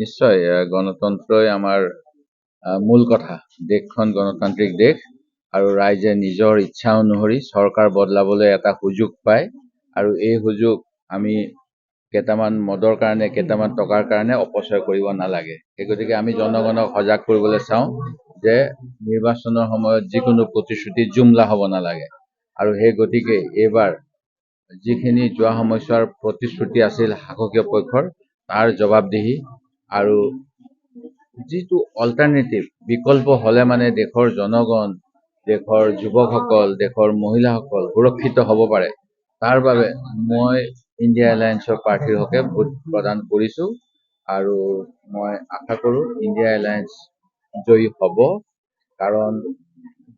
নিশ্চয় গণতন্ত্ৰই আমাৰ মূল কথা। দেশখন গণতান্ত্ৰিক দেশ আৰু ৰাইজে নিজৰ ইচ্ছা অনুসৰি চৰকাৰ বদলাবলৈ এটা সুযোগ পায় আৰু এই সুযোগ আমি কেইটামান মদৰ কাৰণে কেইটামান টকাৰ কাৰণে অপচয় কৰিব নালাগে। সেই গতিকে আমি জনগণক সজাগ কৰিবলৈ চাওঁ যে নিৰ্বাচনৰ সময়ত যিকোনো প্ৰতিশ্ৰুতি জুমলা হ'ব নালাগে আৰু সেই গতিকে এইবাৰ যিখিনি যোৱা সময়ছোৱাৰ প্ৰতিশ্ৰুতি আছিল শাসকীয় পক্ষৰ তাৰ জবাবদিহি আৰু যিটো অল্টাৰনেটিভ বিকল্প হ'লে মানে দেশৰ জনগণ, দেশৰ যুৱকসকল, দেশৰ মহিলাসকল সুৰক্ষিত হ'ব পাৰে, তাৰ বাবে মই ইণ্ডিয়া এলায়েন্সৰ প্ৰাৰ্থীৰ হকে ভোট প্ৰদান কৰিছোঁ আৰু মই আশা কৰোঁ ইণ্ডিয়া এলায়েন্স জয়ী হ'ব। কাৰণ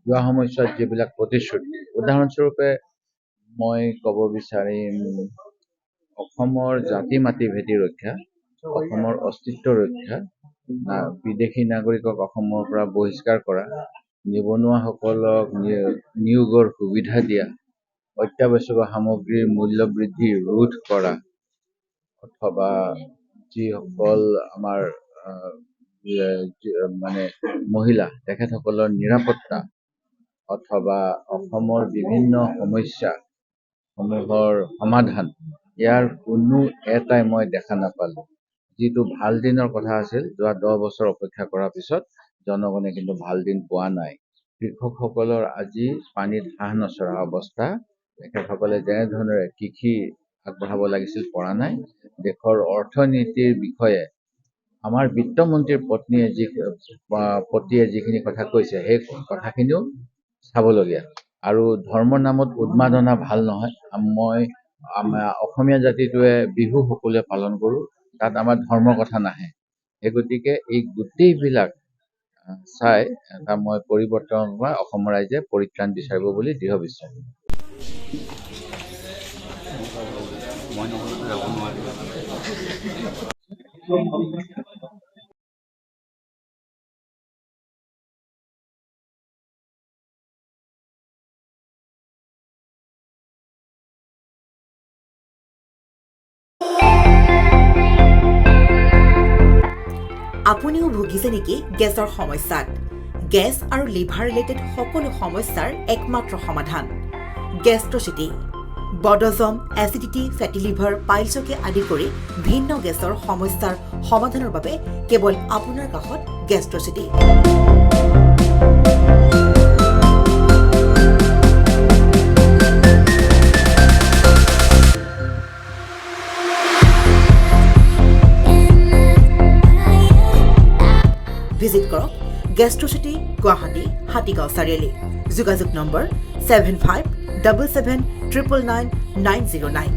যোৱা সময়ছোৱাত যিবিলাক প্ৰতিশ্ৰুতি, উদাহৰণস্বৰূপে মই ক'ব বিচাৰিম অসমৰ জাতি মাটি ভেটি ৰক্ষা, অসমৰ অস্তিত্ব ৰক্ষা, বিদেশী নাগৰিকক অসমৰ পৰা বহিষ্কাৰ কৰা, নিবনুৱাসকলক নিয়োগৰ সুবিধা দিয়া, অত্যাৱশ্যকীয় সামগ্ৰীৰ মূল্য বৃদ্ধি ৰোধ কৰা, অথবা যিসকল আমাৰ মানে মহিলা তেখেতসকলৰ নিৰাপত্তা অথবা অসমৰ বিভিন্ন সমস্যাসমূহৰ সমাধান, ইয়াৰ কোনো এটাই মই দেখা নাপালোঁ। যিটো ভাল দিনৰ কথা আছিল, যোৱা 10 বছৰ অপেক্ষা কৰাৰ পিছত জনগণে কিন্তু ভাল দিন পোৱা নাই। কৃষকসকলৰ আজি পানীত হাঁহ নচৰা অৱস্থা, তেখেতসকলে যেনেধৰণেৰে কৃষি আগবঢ়াব লাগিছিল পৰা নাই। দেশৰ অৰ্থনীতিৰ বিষয়ে আমাৰ বিত্তমন্ত্ৰীৰ পত্নীয়ে যিখিনি কথা কৈছে সেই কথাখিনিও চাবলগীয়া। আৰু ধৰ্মৰ নামত উন্মাদনা ভাল নহয়। আমাৰ অসমীয়া জাতিটোৱে বিহু সকলোৱে পালন কৰোঁ, তাত আমাৰ ধৰ্মৰ কথা নাহে। সেই গতিকে এই গোটেইবিলাক চাই এটা মই পৰিৱৰ্তন বা অসমৰ ৰাইজে পৰিত্ৰাণ বিচাৰিব বুলি দৃঢ় বিশ্বাস। আপুনিও ভুগিছে নেকি গেছৰ সমস্যাত? গেছ আৰু লিভাৰ ৰিলেটেড সকলো সমস্যাৰ একমাত্ৰ সমাধান গেষ্ট্ৰচিটি। বদহজম, এচিডিটি, ফেটি লিভাৰ, পাইলছকে আদি কৰি ভিন্ন গেছৰ সমস্যাৰ সমাধানৰ বাবে কেৱল আপোনাৰ কাষত গেষ্ট্ৰচিটি। ভিজিট কৰক গেষ্ট্ৰচিটি, গুৱাহাটী, হাতীগাঁও চাৰিআলি। যোগাযোগ নম্বৰ 7577999909।